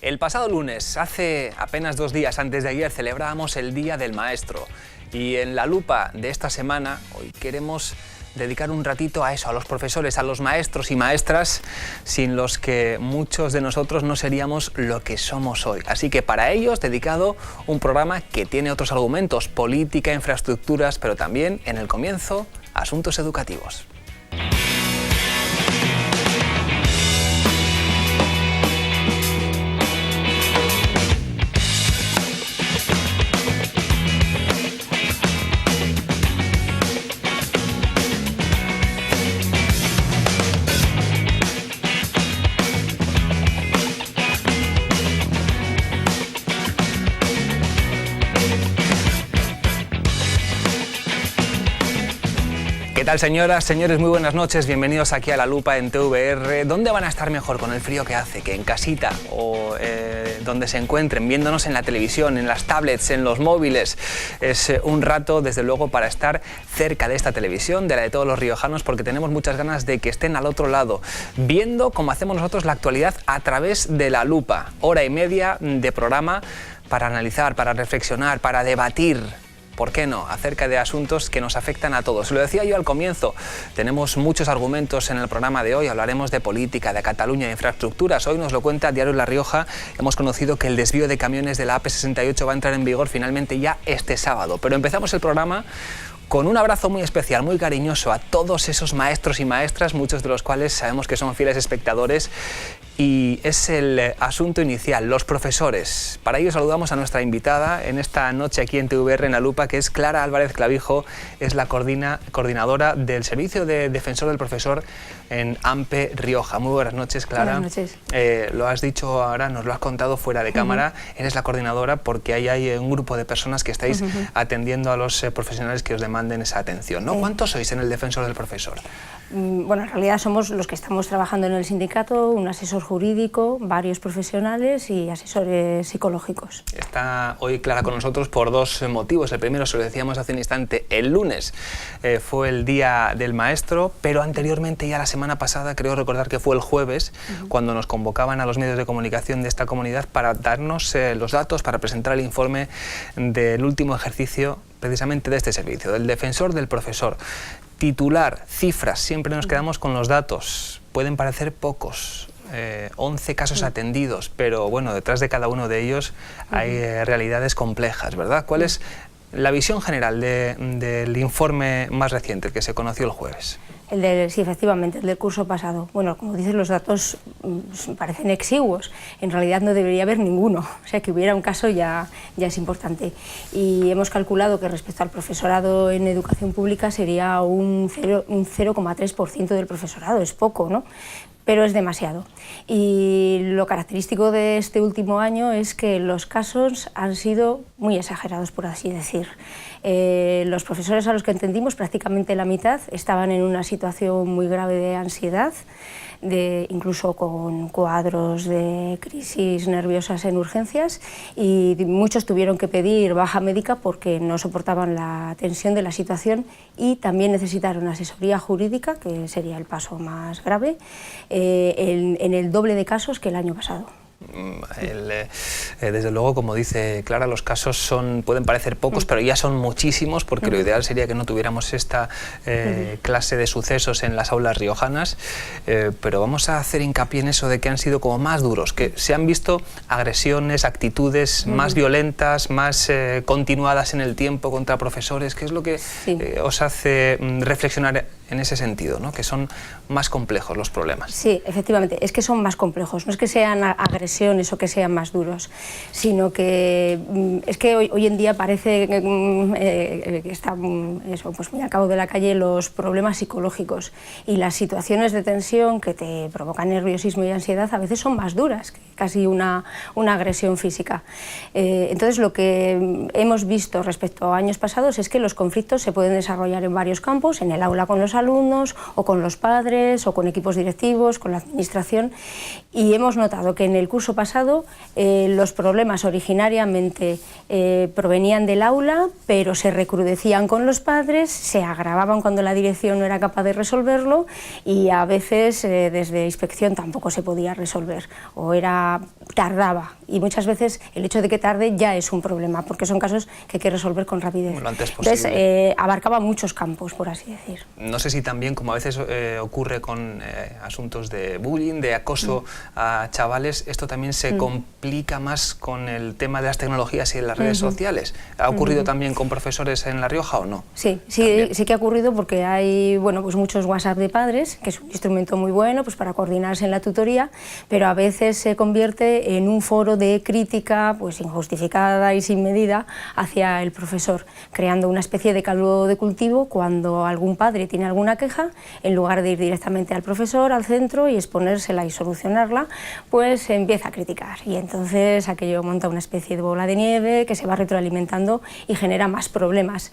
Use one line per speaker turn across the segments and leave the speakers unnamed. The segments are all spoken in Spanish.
El pasado lunes, hace apenas 2 días antes de ayer, celebrábamos el Día del Maestro. Y en la lupa de esta semana, hoy queremos dedicar un ratito a eso, a los profesores, a los maestros y maestras, sin los que muchos de nosotros no seríamos lo que somos hoy. Así que para ellos, dedicado un programa que tiene otros argumentos, política, infraestructuras, pero también, en el comienzo, asuntos educativos. ¿Qué tal, señoras, señores? Muy buenas noches, bienvenidos aquí a La Lupa en TVR. ¿Dónde van a estar mejor con el frío que hace? Que en casita o donde se encuentren, viéndonos en la televisión, en las tablets, en los móviles. Es un rato, desde luego, para estar cerca de esta televisión, de la de todos los riojanos, porque tenemos muchas ganas de que estén al otro lado, viendo cómo hacemos nosotros la actualidad a través de La Lupa. Hora y media de programa para analizar, para reflexionar, para debatir, ¿por qué no?, acerca de asuntos que nos afectan a todos. Lo decía yo al comienzo, tenemos muchos argumentos en el programa de hoy, hablaremos de política, de Cataluña, de infraestructuras. Hoy nos lo cuenta Diario La Rioja, hemos conocido que el desvío de camiones de la AP68 va a entrar en vigor finalmente ya este sábado. Pero empezamos el programa con un abrazo muy especial, muy cariñoso a todos esos maestros y maestras, muchos de los cuales sabemos que son fieles espectadores, y es el asunto inicial, los profesores. Para ello saludamos a nuestra invitada en esta noche aquí en TVR en La Lupa, que es Clara Álvarez Clavijo, es la coordinadora del Servicio de Defensor del Profesor en AMPE Rioja. Muy buenas noches, Clara.
Buenas noches.
Lo has dicho ahora, nos lo has contado fuera de cámara, eres la coordinadora porque ahí hay un grupo de personas que estáis atendiendo a los profesionales que os demanden esa atención, ¿no? ¿Cuántos sois en el Defensor del Profesor?
Bueno, en realidad somos los que estamos trabajando en el sindicato, un asesor jurídico, varios profesionales y asesores psicológicos.
Está hoy Clara con nosotros por 2 motivos. El primero, se lo decíamos hace un instante, el lunes fue el Día del Maestro, pero anteriormente, ya la semana pasada, creo recordar que fue el jueves, cuando nos convocaban a los medios de comunicación de esta comunidad para darnos los datos, para presentar el informe del último ejercicio precisamente de este servicio, del Defensor del Profesor. Titular, cifras, siempre nos quedamos con los datos, pueden parecer pocos, 11 casos atendidos, pero bueno, detrás de cada uno de ellos hay realidades complejas, ¿verdad? ¿Cuál es la visión general del informe más reciente, el que se conoció el jueves?
Sí, efectivamente, el del curso pasado. Bueno, como dices, los datos parecen exiguos. En realidad no debería haber ninguno. O sea, que hubiera un caso ya es importante. Y hemos calculado que respecto al profesorado en educación pública sería un 0,3% del profesorado. Es poco, ¿no? Pero es demasiado. Y lo característico de este último año es que los casos han sido muy exagerados, por así decir. Los profesores a los que atendimos, prácticamente la mitad, estaban en una situación muy grave de ansiedad, incluso con cuadros de crisis nerviosas en urgencias, y muchos tuvieron que pedir baja médica porque no soportaban la tensión de la situación, y también necesitaron asesoría jurídica, que sería el paso más grave, en el doble de casos que el año pasado.
Desde luego, como dice Clara, los casos pueden parecer pocos, pero ya son muchísimos, porque lo ideal sería que no tuviéramos esta clase de sucesos en las aulas riojanas, pero vamos a hacer hincapié en eso de que han sido como más duros, que se han visto agresiones, actitudes más violentas, más continuadas en el tiempo contra profesores. ¿Qué es lo que os hace reflexionar en ese sentido, ¿no? Que son más complejos los problemas?
Sí, efectivamente, es que son más complejos, no es que sean agresiones o que sean más duros, sino que es que hoy en día parece que están pues muy al cabo de la calle los problemas psicológicos, y las situaciones de tensión que te provocan nerviosismo y ansiedad a veces son más duras que casi una agresión física. Entonces, lo que hemos visto respecto a años pasados es que los conflictos se pueden desarrollar en varios campos, en el aula con los alumnos, o con los padres, o con equipos directivos, con la administración, y hemos notado que en el curso pasado los problemas originariamente provenían del aula, pero se recrudecían con los padres, se agravaban cuando la dirección no era capaz de resolverlo y a veces desde inspección tampoco se podía resolver o tardaba, y muchas veces el hecho de que tarde ya es un problema porque son casos que hay que resolver con rapidez.
Lo antes posible.
Entonces abarcaba muchos campos, por así decir.
No sé si también, como a veces ocurre con asuntos de bullying, de acoso a chavales, esto también se complica más con el tema de las tecnologías y de las redes sociales. ¿Ha ocurrido también con profesores en La Rioja o no?
Sí que ha ocurrido porque hay pues muchos WhatsApp de padres, que es un instrumento muy bueno pues para coordinarse en la tutoría, pero a veces se convierte en un foro de crítica pues injustificada y sin medida hacia el profesor, creando una especie de caldo de cultivo cuando algún padre tiene alguna queja, en lugar de ir directamente al profesor, al centro y exponérsela y solucionarla, pues se empieza a criticar y entonces aquello monta una especie de bola de nieve que se va retroalimentando y genera más problemas.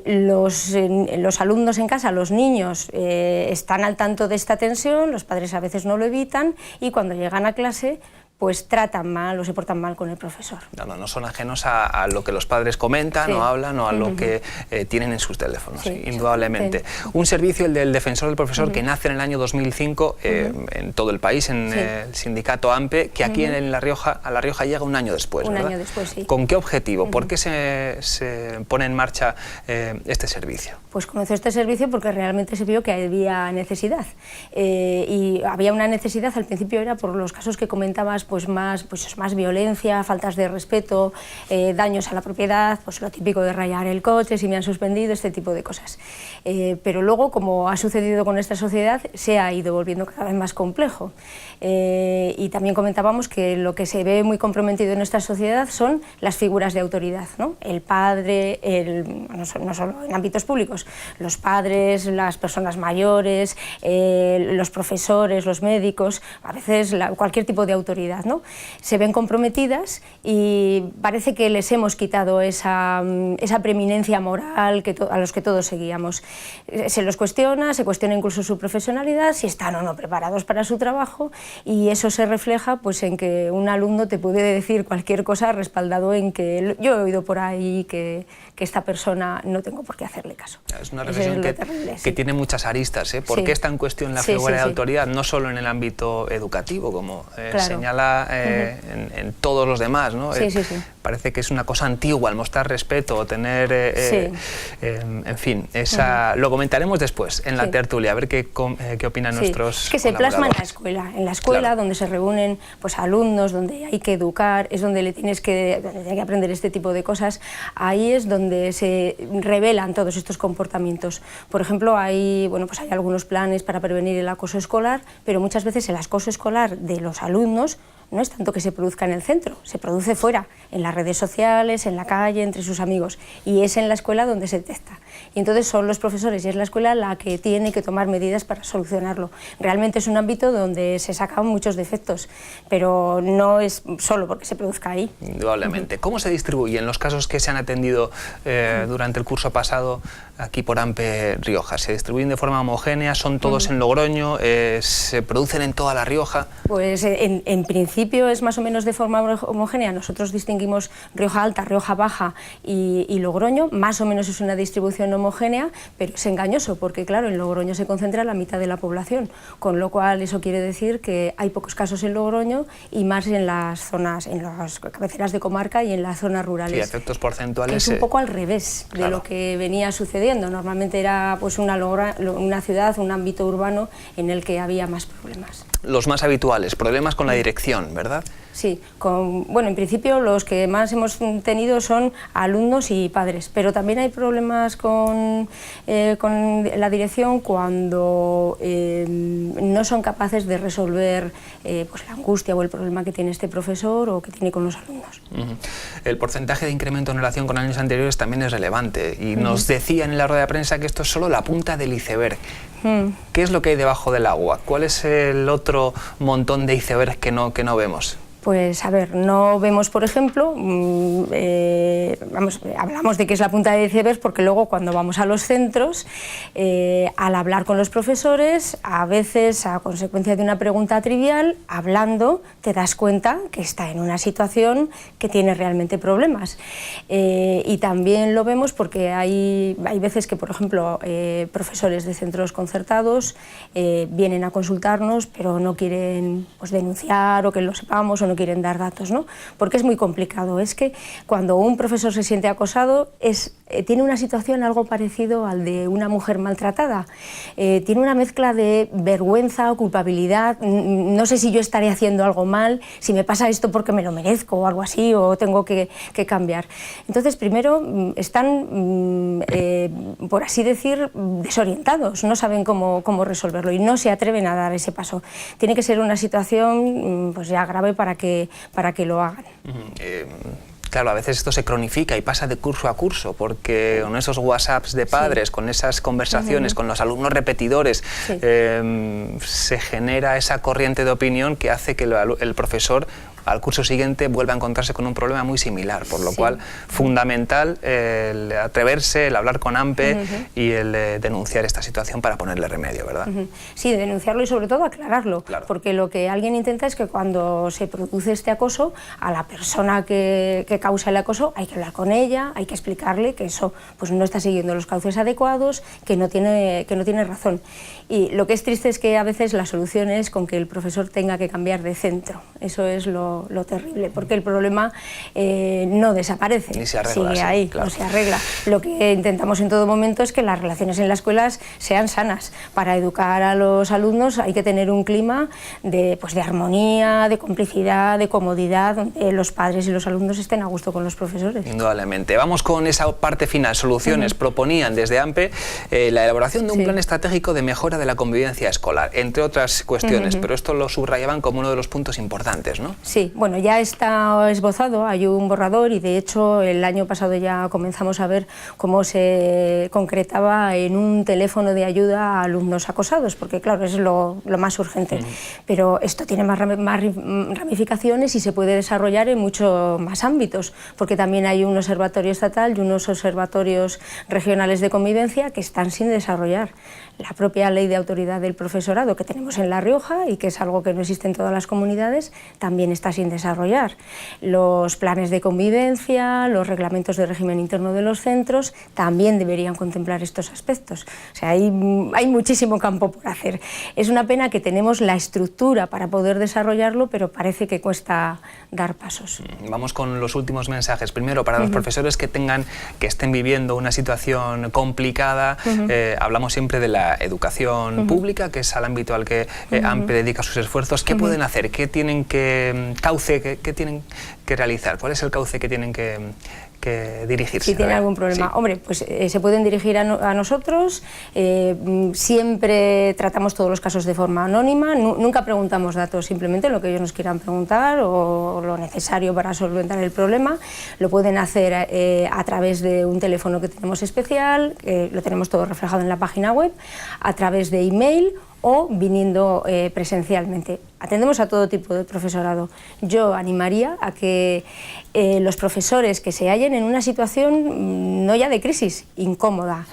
Los alumnos en casa, los niños, están al tanto de esta tensión, los padres a veces no lo evitan y cuando llegan a clase pues tratan mal o se portan mal con el profesor.
No son ajenos a lo que los padres comentan o hablan o a lo que tienen en sus teléfonos, indudablemente. Un servicio, el del defensor del profesor, que nace en el año 2005 en todo el país, en el sindicato AMPE, que aquí a La Rioja llega un año después, ¿verdad?
Un año después, sí.
¿Con qué objetivo? ¿Por qué se pone en marcha este servicio?
Pues comenzó este servicio porque realmente se vio que había necesidad. Y había una necesidad, al principio era por los casos que comentabas, pues más violencia, faltas de respeto, daños a la propiedad, pues lo típico de rayar el coche, si me han suspendido, este tipo de cosas. Pero luego, como ha sucedido con esta sociedad, se ha ido volviendo cada vez más complejo. Y también comentábamos que lo que se ve muy comprometido en nuestra sociedad son las figuras de autoridad, ¿no? El padre, no solo en ámbitos públicos, los padres, las personas mayores, los profesores, los médicos, a veces cualquier tipo de autoridad, ¿no? Se ven comprometidas y parece que les hemos quitado esa preeminencia moral a los que todos seguíamos. Se los cuestiona, se cuestiona incluso su profesionalidad, si están o no preparados para su trabajo, y eso se refleja pues en que un alumno te puede decir cualquier cosa respaldado en que yo he oído por ahí que esta persona no tengo por qué hacerle caso.
Es una reflexión que tiene muchas aristas, ¿eh? ¿Por qué está en cuestión la figura de autoridad? No solo en el ámbito educativo, como señala en todos los demás, ¿no? Parece que es una cosa antigua el mostrar respeto o tener, en fin, lo comentaremos después en la tertulia, a ver qué opinan nuestros
que se plasma en la escuela donde se reúnen pues alumnos, donde hay que educar, es donde hay que aprender este tipo de cosas. Ahí es donde se revelan todos estos comportamientos. Por ejemplo, hay algunos planes para prevenir el acoso escolar, pero muchas veces el acoso escolar de los alumnos no es tanto que se produzca en el centro, se produce fuera, en las redes sociales, en la calle, entre sus amigos, y es en la escuela donde se detecta. Y entonces son los profesores y es la escuela la que tiene que tomar medidas para solucionarlo. Realmente es un ámbito donde se sacan muchos defectos, pero no es solo porque se produzca ahí.
Indudablemente. ¿Cómo se distribuyen los casos que se han atendido durante el curso pasado aquí por AMPE Rioja? ¿Se distribuyen de forma homogénea? ¿Son todos en Logroño? ¿Se producen en toda La Rioja?
Pues en principio es más o menos de forma homogénea. Nosotros distinguimos Rioja Alta, Rioja Baja y Logroño. Más o menos es una distribución homogénea, pero es engañoso porque, claro, en Logroño se concentra la mitad de la población, con lo cual eso quiere decir que hay pocos casos en Logroño y más en las zonas, en las cabeceras de comarca y en las zonas rurales.
Sí, efectos porcentuales.
Es un poco al revés de lo que venía sucediendo. Normalmente era pues una ciudad, un ámbito urbano en el que había más problemas.
Los más habituales, problemas con la dirección, ¿verdad?
Sí, en principio los que más hemos tenido son alumnos y padres, pero también hay problemas con la dirección cuando no son capaces de resolver la angustia o el problema que tiene este profesor o que tiene con los alumnos.
El porcentaje de incremento en relación con años anteriores también es relevante y nos decían en la rueda de prensa que esto es solo la punta del iceberg. ¿Qué es lo que hay debajo del agua? ¿Cuál es el otro montón de iceberg que no vemos?
Pues a ver, no vemos, por ejemplo, hablamos de que es la punta del iceberg porque luego cuando vamos a los centros, al hablar con los profesores, a veces a consecuencia de una pregunta trivial, hablando te das cuenta que está en una situación que tiene realmente problemas. Y también lo vemos porque hay veces que, por ejemplo, profesores de centros concertados vienen a consultarnos pero no quieren pues, denunciar o que lo sepamos o no quieren dar datos, ¿no? Porque es muy complicado. Es que cuando un profesor se siente acosado tiene una situación algo parecido al de una mujer maltratada. Tiene una mezcla de vergüenza, culpabilidad, no sé si yo estaré haciendo algo mal, si me pasa esto porque me lo merezco o algo así, o tengo que cambiar. Entonces, primero, están, por así decir, desorientados, no saben cómo resolverlo y no se atreven a dar ese paso. Tiene que ser una situación pues ya grave para que lo hagan.
Claro, a veces esto se cronifica y pasa de curso a curso, porque con esos WhatsApps de padres, con esas conversaciones, con los alumnos repetidores, se genera esa corriente de opinión que hace que el profesor al curso siguiente vuelve a encontrarse con un problema muy similar, por lo cual fundamental el atreverse, el hablar con AMPE y el denunciar esta situación para ponerle remedio, ¿verdad?
Sí, denunciarlo y sobre todo aclararlo, porque lo que alguien intenta es que cuando se produce este acoso, a la persona que causa el acoso hay que hablar con ella, hay que explicarle que eso pues no está siguiendo los cauces adecuados, que no tiene razón. Y lo que es triste es que a veces la solución es con que el profesor tenga que cambiar de centro. Eso es lo terrible, porque el problema no desaparece,
ni se arregla,
sigue ahí, no se arregla. Lo que intentamos en todo momento es que las relaciones en las escuelas sean sanas. Para educar a los alumnos hay que tener un clima de armonía, de complicidad, de comodidad, donde los padres y los alumnos estén a gusto con los profesores.
Indudablemente. Vamos con esa parte final, soluciones. Proponían desde AMPE la elaboración de un plan estratégico de mejora de la convivencia escolar, entre otras cuestiones, pero esto lo subrayaban como uno de los puntos importantes, ¿no?
Sí, bueno, ya está esbozado, hay un borrador y de hecho el año pasado ya comenzamos a ver cómo se concretaba en un teléfono de ayuda a alumnos acosados, porque claro, es lo más urgente, pero esto tiene más ramificaciones y se puede desarrollar en muchos más ámbitos, porque también hay un observatorio estatal y unos observatorios regionales de convivencia que están sin desarrollar. La propia ley de autoridad del profesorado que tenemos en La Rioja y que es algo que no existe en todas las comunidades, también está sin desarrollar. Los planes de convivencia, los reglamentos de régimen interno de los centros también deberían contemplar estos aspectos. O sea, hay muchísimo campo por hacer. Es una pena que tenemos la estructura para poder desarrollarlo, pero parece que cuesta dar pasos.
Vamos con los últimos mensajes. Primero, para los profesores que estén viviendo una situación complicada, hablamos siempre de la educación pública, que es al ámbito al que AMPE dedica sus esfuerzos. ¿Qué pueden hacer? ¿Qué tienen que tienen que realizar? ¿Cuál es el cauce que tienen que dirigirse?
Si tienen algún problema. Hombre, pues se pueden dirigir a nosotros, siempre tratamos todos los casos de forma anónima, nunca preguntamos datos, simplemente lo que ellos nos quieran preguntar o lo necesario para solventar el problema. Lo pueden hacer a través de un teléfono que tenemos especial, lo tenemos todo reflejado en la página web, a través de email o viniendo presencialmente. Atendemos a todo tipo de profesorado. Yo animaría a que los profesores que se hallen en una situación no ya de crisis, incómoda,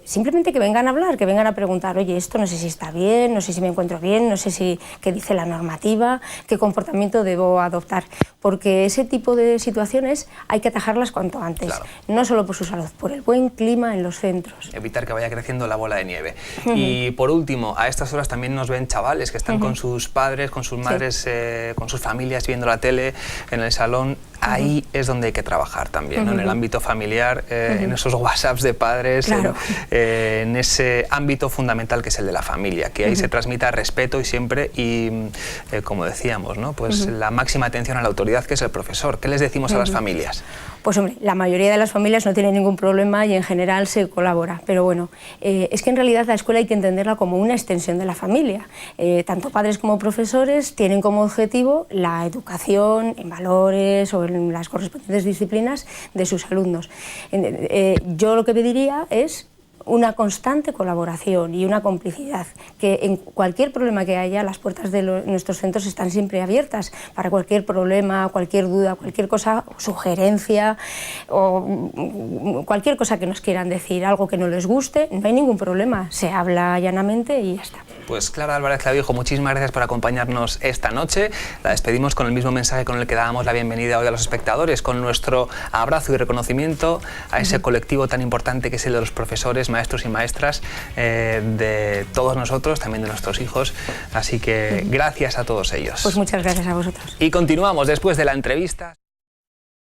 simplemente que vengan a hablar, que vengan a preguntar, oye, esto no sé si está bien, no sé si me encuentro bien, no sé qué dice la normativa, qué comportamiento debo adoptar, porque ese tipo de situaciones hay que atajarlas cuanto antes, no solo por su salud, por el buen clima en los centros.
Evitar que vaya creciendo la bola de nieve. Y por último, a estas horas también nos ven chavales que están con sus padres, con sus madres, con sus familias viendo la tele en el salón. Ahí es donde hay que trabajar también, ¿no? En el ámbito familiar, en esos WhatsApps de padres, en ese ámbito fundamental que es el de la familia, que ahí se transmita respeto y siempre, como decíamos, ¿no? Pues la máxima atención a la autoridad, que es el profesor. ¿Qué les decimos a las familias?
Pues hombre, la mayoría de las familias no tienen ningún problema y en general se colabora, pero bueno, es que en realidad la escuela hay que entenderla como una extensión de la familia. Tanto padres como profesores tienen como objetivo la educación en valores o en las correspondientes disciplinas de sus alumnos. Yo lo que pediría es una constante colaboración y una complicidad, que en cualquier problema que haya, las puertas de nuestros centros están siempre abiertas para cualquier problema, cualquier duda, cualquier cosa, sugerencia o cualquier cosa que nos quieran decir, algo que no les guste, no hay ningún problema, se habla llanamente y ya está.
Pues Clara Álvarez Clavijo, muchísimas gracias por acompañarnos esta noche. La despedimos con el mismo mensaje con el que dábamos la bienvenida hoy a los espectadores, con nuestro abrazo y reconocimiento a ese colectivo tan importante que es el de los profesores, maestros y maestras, de todos nosotros, también de nuestros hijos. Así que gracias a todos ellos.
Pues muchas gracias a vosotros.
Y continuamos después de la entrevista.